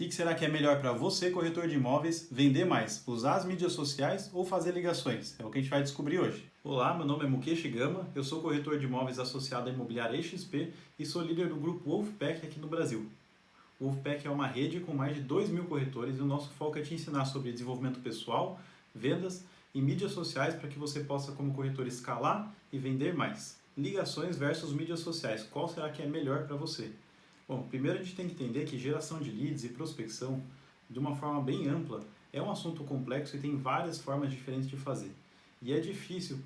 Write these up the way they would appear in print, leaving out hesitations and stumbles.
que será que é melhor para você, corretor de imóveis, vender mais, usar as mídias sociais ou fazer ligações? É o que a gente vai descobrir hoje. Olá, meu nome é Mukesh Gama, eu sou corretor de imóveis associado à Imobiliária XP e sou líder do grupo Wolfpack aqui no Brasil. O Wolfpack é uma rede com mais de 2.000 corretores e o nosso foco é te ensinar sobre desenvolvimento pessoal, vendas e mídias sociais para que você possa, como corretor, escalar e vender mais. Ligações versus mídias sociais, qual será que é melhor para você? Bom, primeiro a gente tem que entender que geração de leads e prospecção, de uma forma bem ampla, é um assunto complexo e tem várias formas diferentes de fazer. E é difícil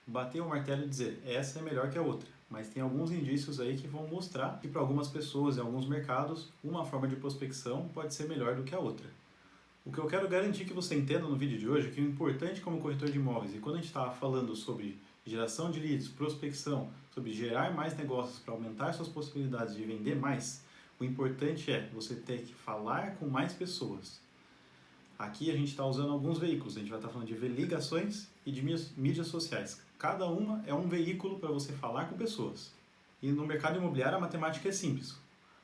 bater o martelo e dizer, essa é melhor que a outra. Mas tem alguns indícios aí que vão mostrar que para algumas pessoas, em alguns mercados, uma forma de prospecção pode ser melhor do que a outra. O que eu quero garantir que você entenda no vídeo de hoje é que o importante como corretor de imóveis, e quando a gente está falando sobre geração de leads, prospecção, sobre gerar mais negócios para aumentar suas possibilidades de vender mais, o importante é você ter que falar com mais pessoas. Aqui a gente está usando alguns veículos, a gente vai estar falando de ligações e de mídias sociais. Cada uma é um veículo para você falar com pessoas. E no mercado imobiliário a matemática é simples.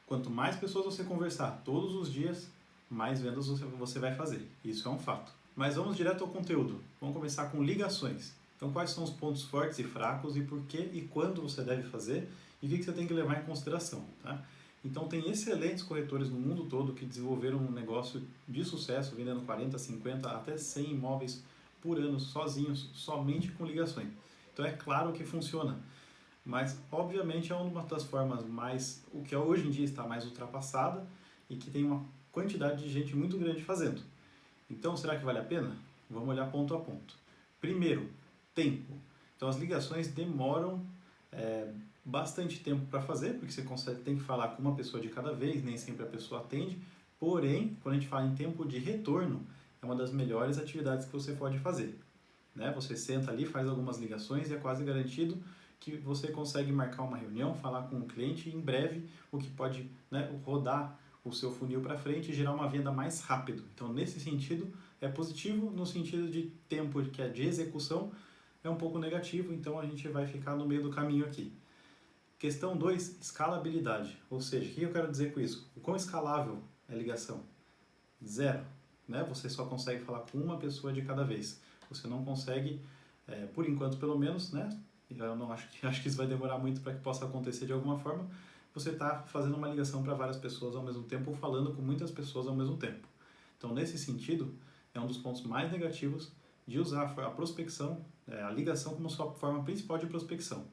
Quanto mais pessoas você conversar todos os dias, mais vendas você vai fazer. Isso é um fato. Mas vamos direto ao conteúdo. Vamos começar com ligações. Então, quais são os pontos fortes e fracos e por que e quando você deve fazer e o que você tem que levar em consideração, tá? Então, tem excelentes corretores no mundo todo que desenvolveram um negócio de sucesso, vendendo 40, 50, até 100 imóveis por ano, sozinhos, somente com ligações. Então, é claro que funciona, mas, obviamente, é uma das formas mais, o que hoje em dia está mais ultrapassada e que tem uma quantidade de gente muito grande fazendo. Então, será que vale a pena? Vamos olhar ponto a ponto. Primeiro, tempo. Então, as ligações demoram bastante tempo para fazer, porque você tem que falar com uma pessoa de cada vez, nem sempre a pessoa atende. Porém, quando a gente fala em tempo de retorno, é uma das melhores atividades que você pode fazer, né? Você senta ali, faz algumas ligações e é quase garantido que você consegue marcar uma reunião, falar com o cliente em breve, o que pode, né, rodar o seu funil para frente e gerar uma venda mais rápido. Então, nesse sentido, é positivo. No sentido de tempo que é de execução, é um pouco negativo, então a gente vai ficar no meio do caminho aqui. Questão 2, escalabilidade. Ou seja, o que eu quero dizer com isso? O quão escalável é a ligação? Zero, né? Você só consegue falar com uma pessoa de cada vez. Você não consegue, por enquanto pelo menos, né? Eu não acho que isso vai demorar muito para que possa acontecer de alguma forma. Você está fazendo uma ligação para várias pessoas ao mesmo tempo ou falando com muitas pessoas ao mesmo tempo. Então, nesse sentido, é um dos pontos mais negativos de usar a prospecção, a ligação como sua forma principal de prospecção.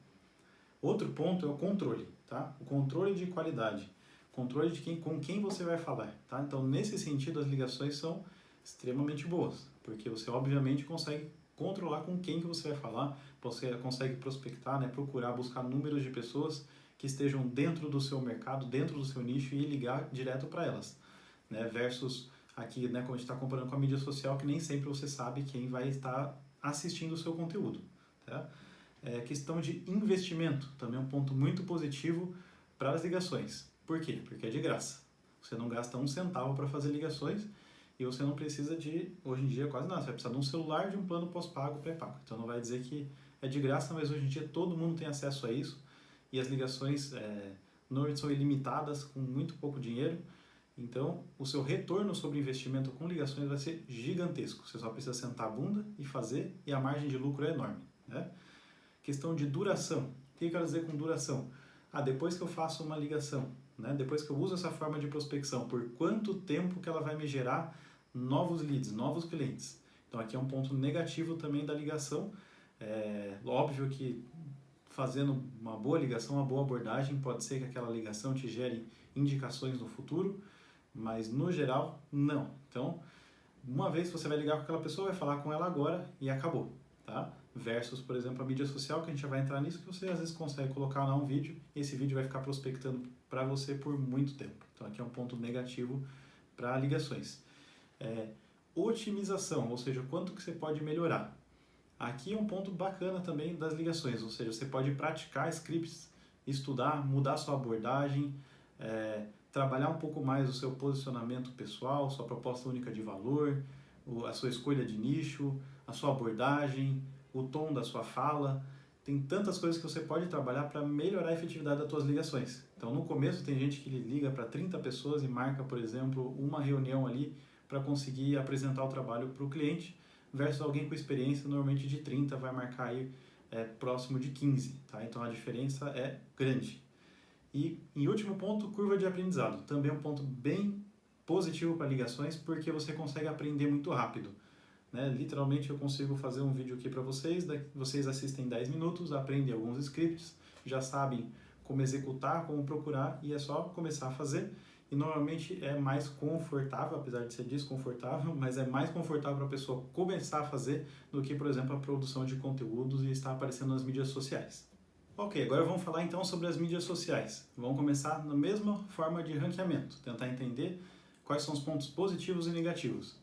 Outro ponto é o controle, tá? O controle de qualidade, controle de com quem você vai falar, tá? Então, nesse sentido, as ligações são extremamente boas, porque você obviamente consegue controlar com quem que você vai falar, você consegue prospectar, né, procurar, buscar números de pessoas que estejam dentro do seu mercado, dentro do seu nicho e ligar direto para elas, né, versus aqui, né, quando a gente está comparando com a mídia social, que nem sempre você sabe quem vai estar assistindo o seu conteúdo, tá? Questão de investimento, também é um ponto muito positivo para as ligações. Por quê? Porque é de graça. Você não gasta um centavo para fazer ligações e você não precisa de, hoje em dia, quase nada. Você vai precisar de um celular, de um plano pós-pago, pré-pago. Então não vai dizer que é de graça, mas hoje em dia todo mundo tem acesso a isso e as ligações normalmente são ilimitadas, com muito pouco dinheiro. Então, o seu retorno sobre investimento com ligações vai ser gigantesco. Você só precisa sentar a bunda e fazer, e a margem de lucro é enorme, né? Questão de duração. O que eu quero dizer com duração? Depois que eu faço uma ligação, né? Depois que eu uso essa forma de prospecção, por quanto tempo que ela vai me gerar novos leads, novos clientes? Então, aqui é um ponto negativo também da ligação. Óbvio que fazendo uma boa ligação, uma boa abordagem, pode ser que aquela ligação te gere indicações no futuro, mas no geral, não. Então, uma vez que você vai ligar com aquela pessoa, vai falar com ela agora e acabou, tá? Versus, por exemplo, a mídia social, que a gente já vai entrar nisso, que você às vezes consegue colocar lá um vídeo e esse vídeo vai ficar prospectando para você por muito tempo. Então, aqui é um ponto negativo para ligações. Otimização, ou seja, quanto que você pode melhorar. Aqui é um ponto bacana também das ligações, ou seja, você pode praticar scripts, estudar, mudar sua abordagem, trabalhar um pouco mais o seu posicionamento pessoal, sua proposta única de valor, a sua escolha de nicho, a sua abordagem, o tom da sua fala. Tem tantas coisas que você pode trabalhar para melhorar a efetividade das suas ligações. Então, no começo tem gente que liga para 30 pessoas e marca, por exemplo, uma reunião ali para conseguir apresentar o trabalho para o cliente, versus alguém com experiência, normalmente de 30, vai marcar aí próximo de 15, tá? Então, a diferença é grande. E, em último ponto, curva de aprendizado. Também é um ponto bem positivo para ligações, porque você consegue aprender muito rápido. Né? Literalmente, eu consigo fazer um vídeo aqui para vocês, vocês assistem 10 minutos, aprendem alguns scripts, já sabem como executar, como procurar, e é só começar a fazer. E normalmente é mais confortável, apesar de ser desconfortável, mas é mais confortável para a pessoa começar a fazer do que, por exemplo, a produção de conteúdos e estar aparecendo nas mídias sociais. Ok, agora vamos falar então sobre as mídias sociais. Vamos começar na mesma forma de ranqueamento, tentar entender quais são os pontos positivos e negativos.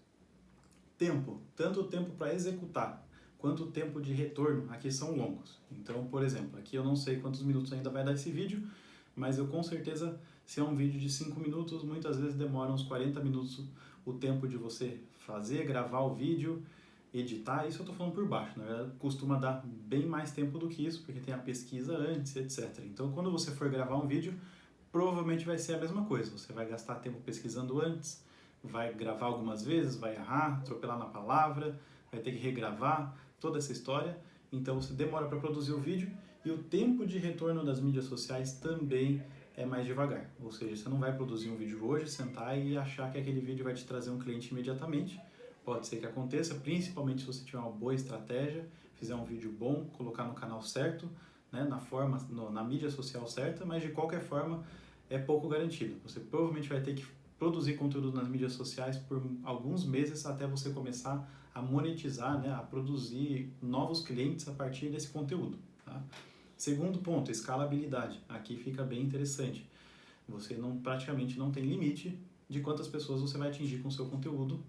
Tempo, tanto o tempo para executar quanto o tempo de retorno aqui são longos. Então, por exemplo, aqui eu não sei quantos minutos ainda vai dar esse vídeo, mas eu com certeza, se é um vídeo de 5 minutos, muitas vezes demora uns 40 minutos o tempo de você fazer, gravar o vídeo, editar. Isso eu estou falando por baixo, na verdade costuma dar bem mais tempo do que isso, porque tem a pesquisa antes, etc. Então, quando você for gravar um vídeo, provavelmente vai ser a mesma coisa. Você vai gastar tempo pesquisando antes, vai gravar algumas vezes, vai errar, atropelar na palavra, vai ter que regravar, toda essa história. Então você demora para produzir o vídeo e o tempo de retorno das mídias sociais também é mais devagar. Ou seja, você não vai produzir um vídeo hoje, sentar e achar que aquele vídeo vai te trazer um cliente imediatamente. Pode ser que aconteça, principalmente se você tiver uma boa estratégia, fizer um vídeo bom, colocar no canal certo, né, na mídia social certa, mas de qualquer forma é pouco garantido. Você provavelmente vai ter que produzir conteúdo nas mídias sociais por alguns meses até você começar a monetizar, né, a produzir novos clientes a partir desse conteúdo. Tá? Segundo ponto, escalabilidade. Aqui fica bem interessante. Você praticamente não tem limite de quantas pessoas você vai atingir com o seu conteúdo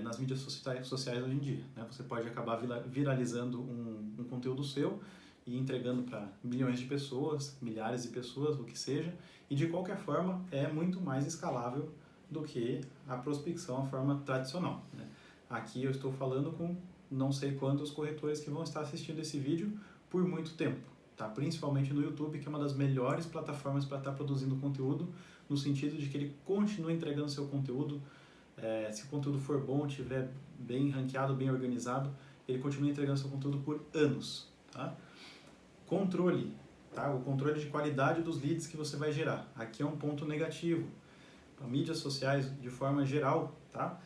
nas mídias sociais hoje em dia. Né? Você pode acabar viralizando um conteúdo seu e entregando para milhões de pessoas, milhares de pessoas, o que seja, e de qualquer forma é muito mais escalável do que a prospecção, a forma tradicional. Né? Aqui eu estou falando com não sei quantos corretores que vão estar assistindo esse vídeo por muito tempo, tá? Principalmente no YouTube, que é uma das melhores plataformas para estar produzindo conteúdo, no sentido de que ele continua entregando seu conteúdo. Se o conteúdo for bom, estiver bem ranqueado, bem organizado, ele continua entregando seu conteúdo por anos. Tá? Controle, tá? O controle de qualidade dos leads que você vai gerar. Aqui é um ponto negativo. Para mídias sociais, de forma geral, tá?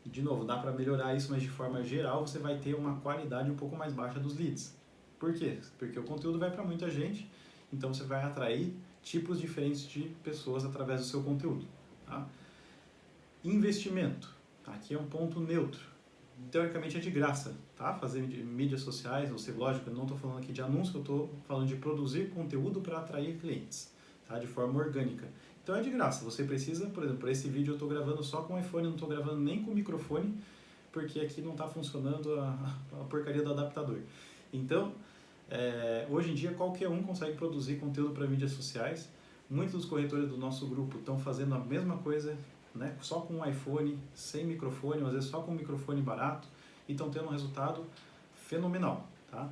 De novo, dá para melhorar isso, mas de forma geral você vai ter uma qualidade um pouco mais baixa dos leads. Por quê? Porque o conteúdo vai para muita gente, então você vai atrair tipos diferentes de pessoas através do seu conteúdo. Tá? Investimento. Aqui é um ponto neutro. Teoricamente é de graça, tá? Fazer mídias sociais, ou seja, lógico, eu não estou falando aqui de anúncio, eu estou falando de produzir conteúdo para atrair clientes, tá? De forma orgânica. Então é de graça, você precisa, por exemplo, para esse vídeo eu estou gravando só com o iPhone, não estou gravando nem com o microfone, porque aqui não está funcionando a porcaria do adaptador. Então, hoje em dia qualquer um consegue produzir conteúdo para mídias sociais. Muitos dos corretores do nosso grupo estão fazendo a mesma coisa, né? Só com um iPhone, sem microfone, ou às vezes só com um microfone barato, e estão tendo um resultado fenomenal. Tá?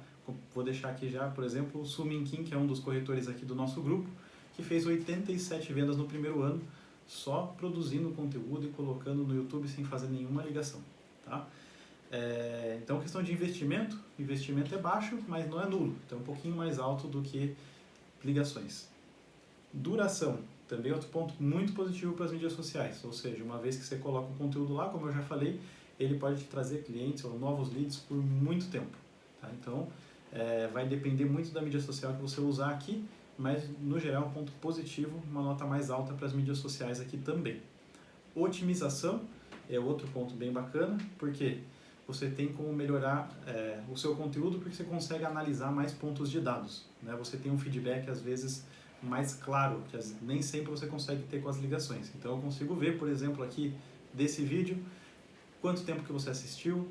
Vou deixar aqui já, por exemplo, o Sumin Kim, que é um dos corretores aqui do nosso grupo, que fez 87 vendas no primeiro ano, só produzindo conteúdo e colocando no YouTube sem fazer nenhuma ligação. Tá? Então, questão de investimento é baixo, mas não é nulo, então é um pouquinho mais alto do que ligações. Duração, também outro ponto muito positivo para as mídias sociais, ou seja, uma vez que você coloca o conteúdo lá, como eu já falei, ele pode te trazer clientes ou novos leads por muito tempo. Tá? Então, vai depender muito da mídia social que você usar aqui, mas no geral é um ponto positivo, uma nota mais alta para as mídias sociais aqui também. Otimização é outro ponto bem bacana, porque você tem como melhorar o seu conteúdo, porque você consegue analisar mais pontos de dados. Né? Você tem um feedback, às vezes, mais claro, que nem sempre você consegue ter com as ligações. Então eu consigo ver, por exemplo, aqui desse vídeo, quanto tempo que você assistiu,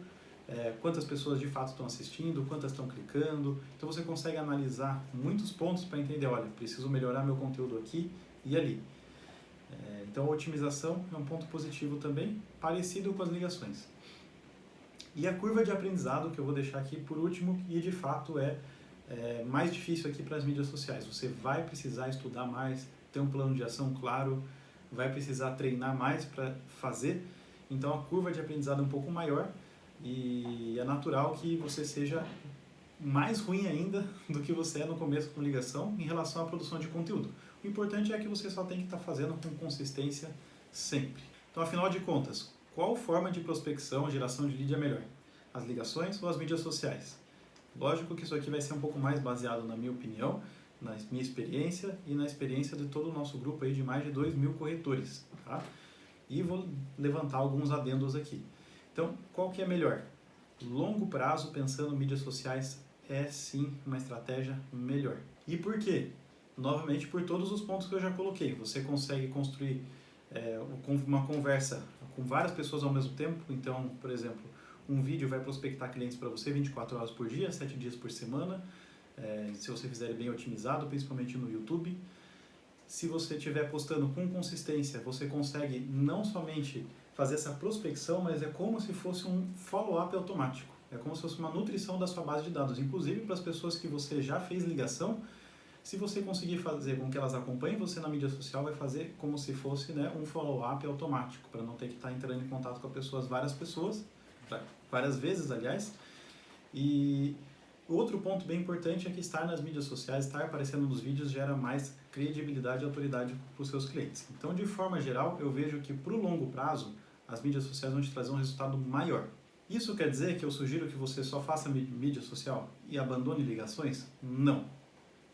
quantas pessoas de fato estão assistindo, quantas estão clicando. Então você consegue analisar muitos pontos para entender, olha, preciso melhorar meu conteúdo aqui e ali. Então a otimização é um ponto positivo também, parecido com as ligações. E a curva de aprendizado, que eu vou deixar aqui por último, e de fato mais difícil aqui para as mídias sociais. Você vai precisar estudar mais, ter um plano de ação claro, vai precisar treinar mais para fazer, então a curva de aprendizado é um pouco maior e é natural que você seja mais ruim ainda do que você é no começo com ligação em relação à produção de conteúdo. O importante é que você só tem que estar fazendo com consistência sempre. Então, afinal de contas, qual forma de prospecção, geração de lead é melhor? As ligações ou as mídias sociais? Lógico que isso aqui vai ser um pouco mais baseado na minha opinião, na minha experiência e na experiência de todo o nosso grupo aí de mais de 2.000 corretores, tá? E vou levantar alguns adendos aqui. Então, qual que é melhor? Longo prazo, pensando em mídias sociais, é sim uma estratégia melhor. E por quê? Novamente, por todos os pontos que eu já coloquei. Você consegue construir uma conversa com várias pessoas ao mesmo tempo. Então, por exemplo, um vídeo vai prospectar clientes para você 24 horas por dia, 7 dias por semana, se você fizer bem otimizado, principalmente no YouTube. Se você estiver postando com consistência, você consegue não somente fazer essa prospecção, mas é como se fosse um follow-up automático. É como se fosse uma nutrição da sua base de dados. Inclusive, para as pessoas que você já fez ligação, se você conseguir fazer com que elas acompanhem você na mídia social, vai fazer como se fosse, né, um follow-up automático, para não ter que estar entrando em contato com várias pessoas, várias vezes, aliás. E outro ponto bem importante é que estar nas mídias sociais, estar aparecendo nos vídeos, gera mais credibilidade e autoridade para os seus clientes. Então, de forma geral, eu vejo que para o longo prazo, as mídias sociais vão te trazer um resultado maior. Isso quer dizer que eu sugiro que você só faça mídia social e abandone ligações? Não.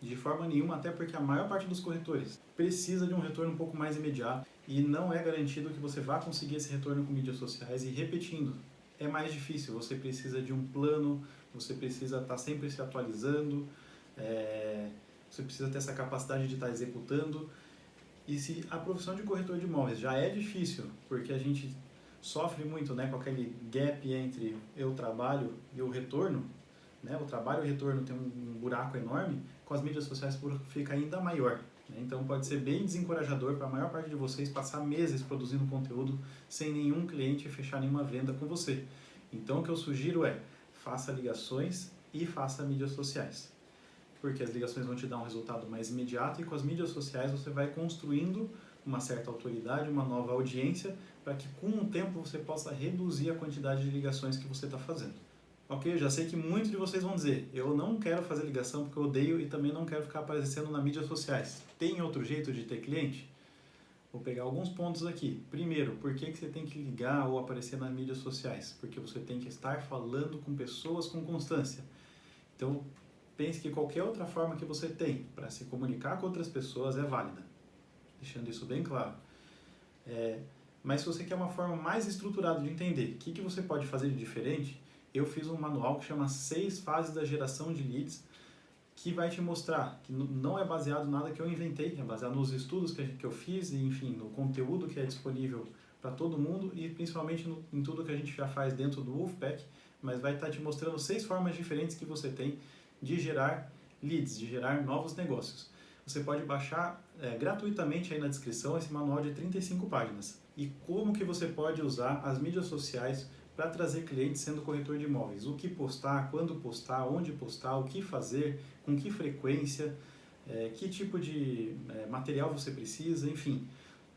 De forma nenhuma, até porque a maior parte dos corretores precisa de um retorno um pouco mais imediato e não é garantido que você vá conseguir esse retorno com mídias sociais. E repetindo, é mais difícil, você precisa de um plano, você precisa estar sempre se atualizando, você precisa ter essa capacidade de estar executando. E se a profissão de corretor de imóveis já é difícil, porque a gente sofre muito, né, com aquele gap entre eu trabalho e o retorno, né, o trabalho e o retorno tem um buraco enorme, com as mídias sociais fica ainda maior. Né? Então pode ser bem desencorajador para a maior parte de vocês passar meses produzindo conteúdo sem nenhum cliente fechar nenhuma venda com você. Então o que eu sugiro é, faça ligações e faça mídias sociais. Porque as ligações vão te dar um resultado mais imediato e com as mídias sociais você vai construindo uma certa autoridade, uma nova audiência, para que com o tempo você possa reduzir a quantidade de ligações que você está fazendo. Ok, eu já sei que muitos de vocês vão dizer, eu não quero fazer ligação porque eu odeio e também não quero ficar aparecendo nas mídias sociais. Tem outro jeito de ter cliente? Vou pegar alguns pontos aqui. Primeiro, por que você tem que ligar ou aparecer nas mídias sociais? Porque você tem que estar falando com pessoas com constância. Então, pense que qualquer outra forma que você tem para se comunicar com outras pessoas é válida. Deixando isso bem claro. Mas se você quer uma forma mais estruturada de entender o que você pode fazer de diferente, eu fiz um manual que chama 6 fases da geração de leads, que vai te mostrar que não é baseado em nada que eu inventei, é baseado nos estudos que eu fiz e, enfim, no conteúdo que é disponível para todo mundo e principalmente em tudo que a gente já faz dentro do Wolfpack, mas vai estar te mostrando 6 formas diferentes que você tem de gerar leads, de gerar novos negócios. Você pode baixar gratuitamente aí na descrição esse manual de 35 páginas. E como que você pode usar as mídias sociais para trazer clientes sendo corretor de imóveis. O que postar, quando postar, onde postar, o que fazer, com que frequência, que tipo de material você precisa, enfim.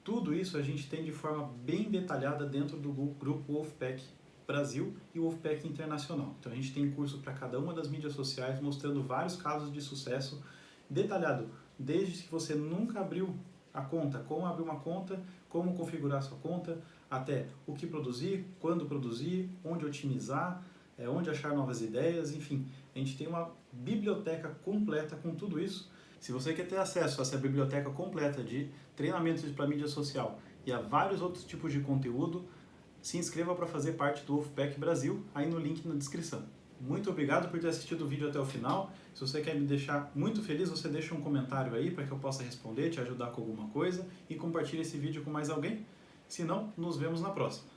Tudo isso a gente tem de forma bem detalhada dentro do grupo Wolfpack Brasil e Wolfpack Internacional. Então a gente tem curso para cada uma das mídias sociais, mostrando vários casos de sucesso, detalhado, desde que você nunca abriu a conta, como abrir uma conta, como configurar a sua conta, até o que produzir, quando produzir, onde otimizar, onde achar novas ideias, enfim. A gente tem uma biblioteca completa com tudo isso. Se você quer ter acesso a essa biblioteca completa de treinamentos para mídia social e a vários outros tipos de conteúdo, se inscreva para fazer parte do Wolfpack Brasil, aí no link na descrição. Muito obrigado por ter assistido o vídeo até o final. Se você quer me deixar muito feliz, você deixa um comentário aí para que eu possa responder, te ajudar com alguma coisa e compartilhe esse vídeo com mais alguém. Se não, nos vemos na próxima.